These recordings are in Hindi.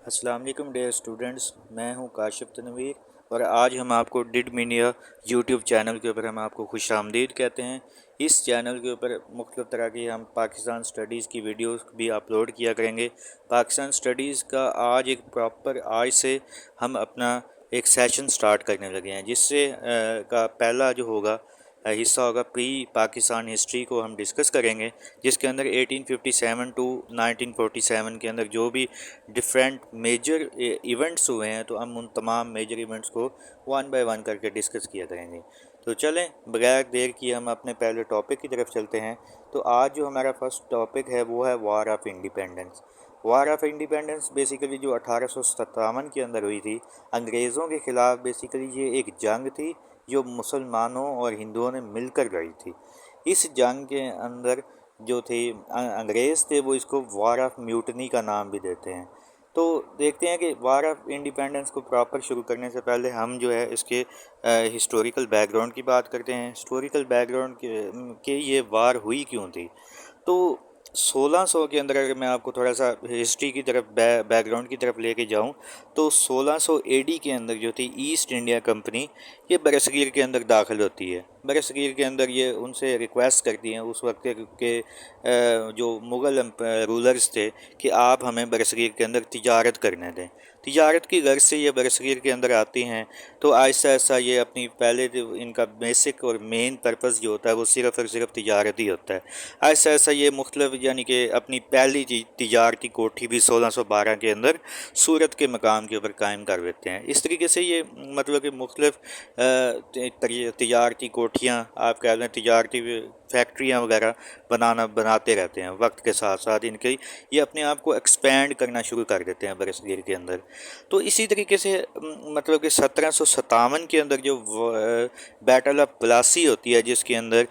अस्सलाम वालेकुम डियर स्टूडेंट्स, मैं हूं काशिफ तनवीर और आज हम आपको डिड मीडिया यूट्यूब चैनल के ऊपर हम आपको खुश आमदीद कहते हैं। इस चैनल के ऊपर मुख्तलिफ़ तरह की हम पाकिस्तान स्टडीज़ की वीडियोस भी अपलोड किया करेंगे। पाकिस्तान स्टडीज़ का आज एक प्रॉपर आज से हम अपना एक सेशन स्टार्ट करने लगे हैं, जिससे का पहला जो होगा हिस्सा होगा प्री पाकिस्तान हिस्ट्री को हम डिस्कस करेंगे, जिसके अंदर 1857 टू 1947 के अंदर जो भी डिफरेंट मेजर इवेंट्स हुए हैं तो हम उन तमाम मेजर इवेंट्स को वन बाय वन करके डिस्कस किया करेंगे। तो चलें बगैर देर किए हम अपने पहले टॉपिक की तरफ चलते हैं। तो आज जो हमारा फर्स्ट टॉपिक है वो है war of independence. War of independence basically जो 1857 के अंदर हुई थी अंग्रेज़ों के ख़िलाफ़, बेसिकली ये एक जंग थी जो मुसलमानों और हिंदुओं ने मिलकर लड़ी थी। इस जंग के अंदर जो थे अंग्रेज़ थे वो इसको वार ऑफ म्यूटनी का नाम भी देते हैं। तो देखते हैं कि वार ऑफ इंडिपेंडेंस को प्रॉपर शुरू करने से पहले हम जो है इसके हिस्टोरिकल बैकग्राउंड की बात करते हैं। हिस्टोरिकल बैकग्राउंड के ये वार हुई क्यों थी। तो 1600 के अंदर अगर मैं आपको थोड़ा सा हिस्ट्री की तरफ बैकग्राउंड की तरफ लेके जाऊं तो 1600 एडी के अंदर जो थी ईस्ट इंडिया कंपनी ये बरसगीर के अंदर दाखिल होती है। बरसगीर के अंदर ये उनसे रिक्वेस्ट करती हैं उस वक्त के जो मुग़ल रूलर्स थे कि आप हमें बरसगीर के अंदर तिजारत करने दें। तिजारत की गर्ज से ये बरसगीर के अंदर आती हैं। तो ऐसा ऐसा ये अपनी पहले इनका बेसिक और मेन पर्पज़ जो होता है वो सिर्फ़ और सिर्फ तिजारत ही होता है। ऐसा ऐसा ये मुख्तलिफ यानी कि अपनी पहली तिजारती कोठी भी 1612 के अंदर सूरत के मकाम के ऊपर कायम कर देते हैं। इस तरीके से ये मतलब कि मुख्तलिफ तिजारती कोठियाँ आप कह लें, तिजारती फैक्ट्रियाँ वगैरह बनाते रहते हैं। वक्त के साथ साथ इनके ये अपने आप को एक्सपेंड करना शुरू कर देते हैं बरसगीर के अंदर। तो इसी तरीके से मतलब कि 1757 के अंदर जो बैटल ऑफ प्लासी होती है, जिसके अंदर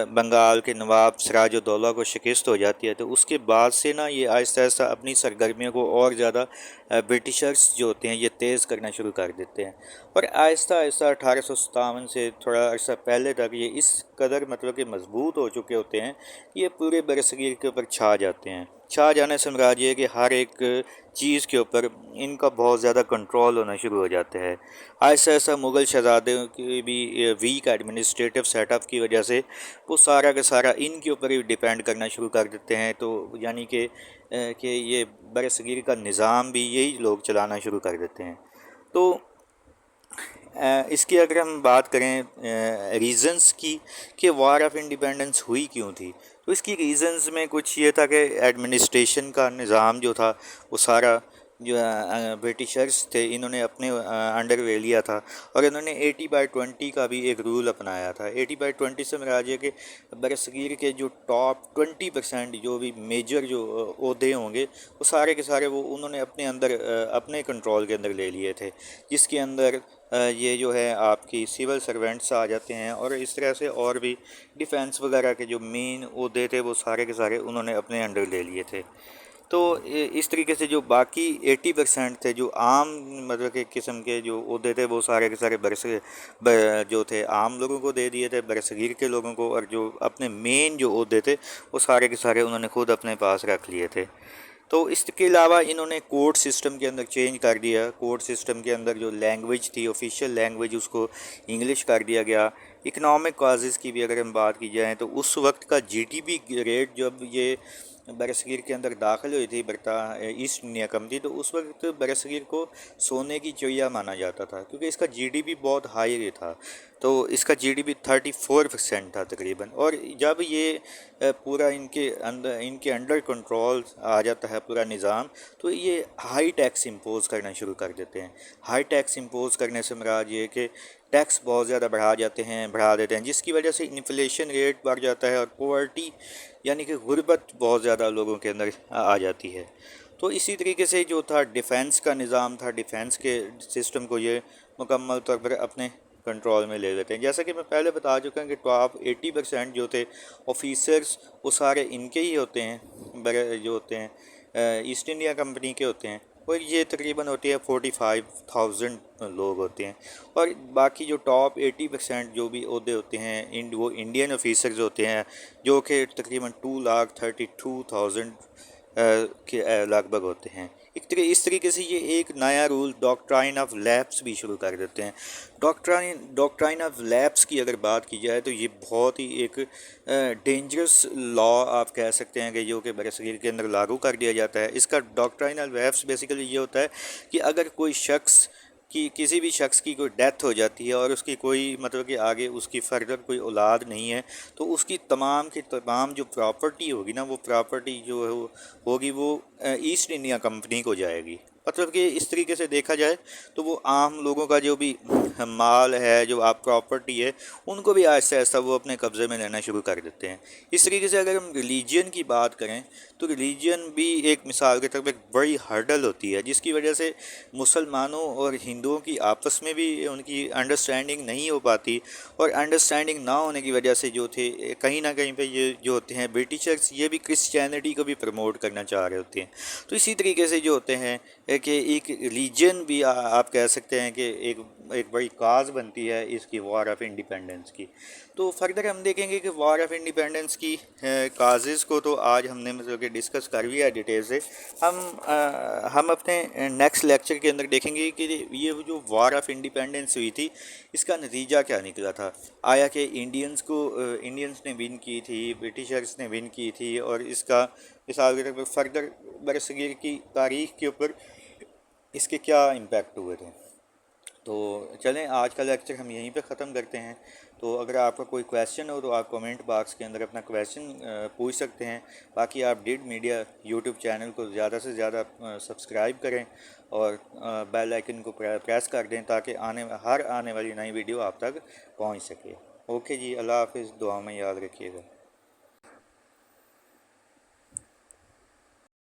बंगाल के नवाब सिराजुद्दौला को शिकस्त हो जाती है, तो उसके बाद से ना ये आहिस्ता आहिस्ता अपनी सरगर्मियों को और ज़्यादा ब्रिटिशर्स जो होते हैं ये तेज़ करना शुरू कर देते हैं। और आहिस्ता आहिस्ता 1857 से थोड़ा अर्सा पहले तक ये इस कदर मतलब कि मजबूत हो चुके होते हैं कि ये पूरे बरसगीर के ऊपर छा जाते हैं। छा जाने से मुराद ये है कि हर एक चीज़ के ऊपर इनका बहुत ज़्यादा कंट्रोल होना शुरू हो जाता है। ऐसा ऐसा मुग़ल शहज़ादों की भी वीक एडमिनिस्ट्रेटिव सेटअप की वजह से वो सारा का सारा इनके ऊपर ही डिपेंड करना शुरू कर देते हैं। तो यानी कि ये बरसगीर का निज़ाम भी यही लोग चलाना शुरू कर देते हैं। तो इसकी अगर हम बात करें रीज़न्स की कि वार ऑफ इंडिपेंडेंस हुई क्यों थी, तो इसकी रीज़न्स में कुछ ये था कि एडमिनिस्ट्रेशन का निज़ाम जो था वो सारा जो ब्रिटिशर्स थे इन्होंने अपने अंडर ले लिया था। और इन्होंने 80/20 का भी एक रूल अपनाया था। 80/20 से मुराद ये कि बरसगीर के जो टॉप 20% जो भी मेजर जो ओहदे होंगे वो सारे के सारे वो उन्होंने अपने अंदर अपने कंट्रोल के अंदर ले लिए थे, जिसके अंदर ये जो है आपकी सिविल सर्वेंट्स आ जाते हैं और इस तरह से और भी डिफेंस वगैरह के जो मेन ओहदे थे वो सारे के सारे उन्होंने अपने अंडर ले लिए थे। तो इस तरीके से जो बाकी 80% थे जो आम मतलब के किस्म के जो ओहदे थे वो सारे के सारे जो थे आम लोगों को दे दिए थे, बरसगीर के लोगों को। और जो अपने मेन जो ओहदे थे वो सारे के सारे उन्होंने खुद अपने पास रख लिए थे। तो इसके अलावा इन्होंने कोर्ट सिस्टम के अंदर चेंज कर दिया। कोर्ट सिस्टम के अंदर जो लैंग्वेज थी ऑफिशियल लैंग्वेज उसको इंग्लिश कर दिया गया। इकनॉमिक काजेज़ की भी अगर हम बात की जाए तो उस वक्त का जीडीपी रेट जब ये बरसगीर के अंदर दाखिल हुई थी ईस्ट इंडिया कंपनी, तो उस वक्त बरसगीर को सोने की चिड़िया माना जाता था, क्योंकि इसका जीडीपी बहुत हाई था। तो इसका जीडीपी 34% था तकरीबन। और जब ये पूरा इनके अंडर कंट्रोल आ जाता है पूरा निज़ाम, तो ये हाई टैक्स इंपोज करना शुरू कर देते हैं। हाई टैक्स इंपोज करने से मुराद ये कि टैक्स बहुत ज़्यादा बढ़ा देते हैं, जिसकी वजह से इन्फ्लेशन रेट बढ़ जाता है और पॉवर्टी यानी कि गुर्बत बहुत ज़्यादा लोगों के अंदर आ जाती है। तो इसी तरीके से जो था डिफेंस का निज़ाम था, डिफेंस के सिस्टम को ये मुकम्मल तौर पर अपने कंट्रोल में ले लेते हैं। जैसा कि मैं पहले बता चुका हूँ कि टॉप 80% जो थे ऑफिसर्स वो सारे इनके ही होते हैं, बड़े जो होते हैं ईस्ट इंडिया कंपनी के होते हैं। और ये तकरीबन होती है 45,000 लोग होते हैं। और बाकी जो टॉप 80% जो भी ओहदे होते हैं वो इंडियन ऑफिसर्स होते हैं, जो कि तकरीबन 2,32,000 के लगभग होते हैं। इस तरीके से ये एक नया रूल डॉक्ट्राइन ऑफ लैप्स भी शुरू कर देते हैं। डॉक्ट्राइन ऑफ लैप्स की अगर बात की जाए तो ये बहुत ही एक डेंजरस लॉ आप कह सकते हैं कि जो कि बरसगीर के अंदर लागू कर दिया जाता है। इसका डॉक्ट्राइन ऑफ लैप्स बेसिकली ये होता है कि अगर कोई शख्स कि किसी भी शख्स की कोई डेथ हो जाती है और उसकी कोई मतलब कि आगे उसकी फर्दर कोई औलाद नहीं है, तो उसकी तमाम की तमाम जो प्रॉपर्टी होगी ना, वो प्रॉपर्टी जो है वो होगी वो ईस्ट इंडिया कंपनी को जाएगी। मतलब कि इस तरीके से देखा जाए तो वो आम लोगों का जो भी माल है, जो आप प्रॉपर्टी है, उनको भी आहिस्ता आहिस्ता वो अपने कब्ज़े में लेना शुरू कर देते हैं। इस तरीके से अगर हम रिलीजन की बात करें तो रिलीजन भी एक मिसाल के तौर पर एक बड़ी हर्डल होती है, जिसकी वजह से मुसलमानों और हिंदुओं की आपस में भी उनकी अंडरस्टैंडिंग नहीं हो पाती, और अंडरस्टैंडिंग ना होने की वजह से जो थे कहीं ना कहीं पे ये जो होते हैं ब्रिटिशर्स, ये भी क्रिश्चियनिटी को भी प्रमोट करना चाह रहे होते हैं। तो इसी तरीके से जो होते हैं कि एक रिलीजन भी आप कह सकते हैं कि एक बड़ी काज बनती है इसकी वॉर ऑफ इंडिपेंडेंस की। तो फर्दर हम देखेंगे कि वॉर ऑफ इंडिपेंडेंस की काजेज़ को तो आज हमने मतलब कि डिस्कस कर लिया डिटेल से। हम अपने नेक्स्ट लेक्चर के अंदर देखेंगे कि ये जो वॉर ऑफ इंडिपेंडेंस हुई थी, इसका नतीजा क्या निकला था। आया कि इंडियंस ने विन की थी, ब्रिटिशर्स ने विन की थी, और इसका मिसाल के तौर पर फर्दर बरसगीर की तारीख़ के ऊपर इसके क्या इम्पैक्ट हुए थे। तो चलें, आज का लेक्चर हम यहीं पे ख़त्म करते हैं। तो अगर आपका कोई क्वेश्चन हो तो आप कमेंट बॉक्स के अंदर अपना क्वेश्चन पूछ सकते हैं। बाकी आप डिड मीडिया यूट्यूब चैनल को ज़्यादा से ज़्यादा सब्सक्राइब करें और बेल आइकन को प्रेस कर दें ताकि हर आने वाली नई वीडियो आप तक पहुंच सके। ओके जी, अल्लाह हाफिज़, दुआ में याद रखिएगा।